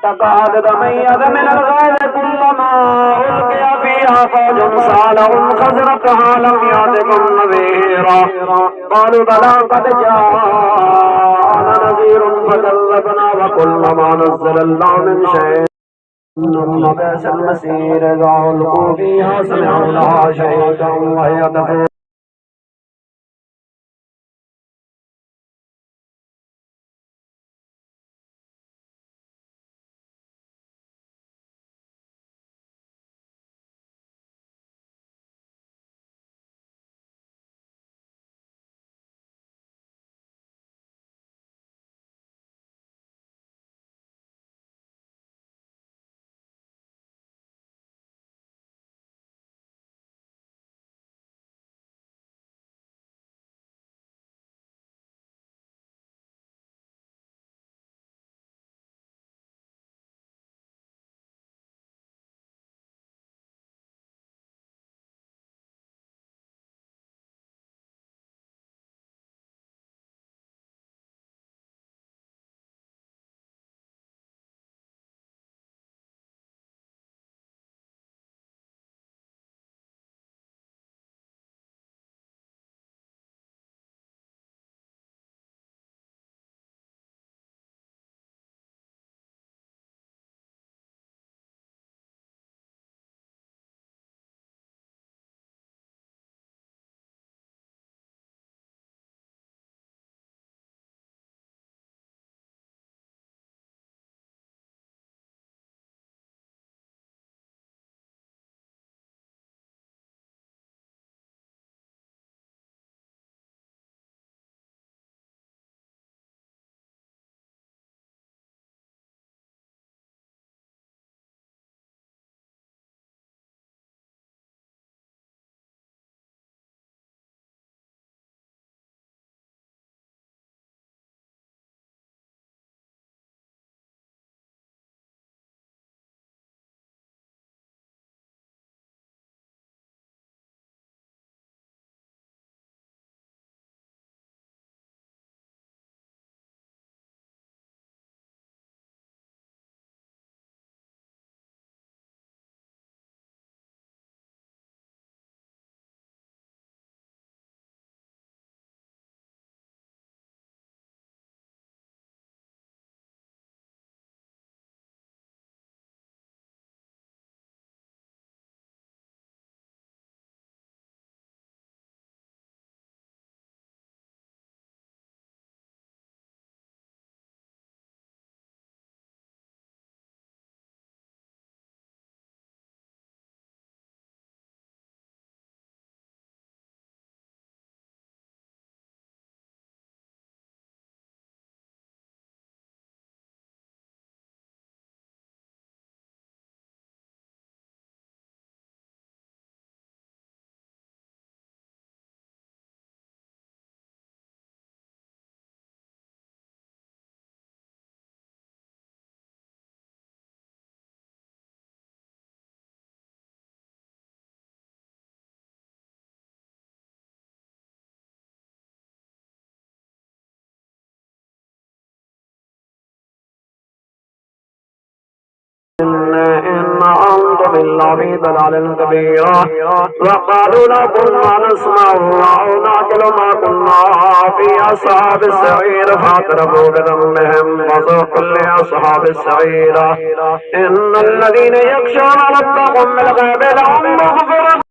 تكاد تميز من الغيظ كلما ألقي فيها فوج سألهم خزرتها لم يأتكم نذير قالوا بلى قد جاءنا نذير فكذبنا وقلنا ما نزل الله من شيء ثم بئس المصير إذا ألقوا فيها سمعوا لها شهيقا وهي تفور إن أنتم إلا في ضلال كبير وقالوا لو كنا نسمع أو نعقل ما كنا في أصحاب السعير فاعترفوا بذنبهم فسوقا لأصحاب السعير إن الذين يخشون ربهم بالغيب لهم مغفرة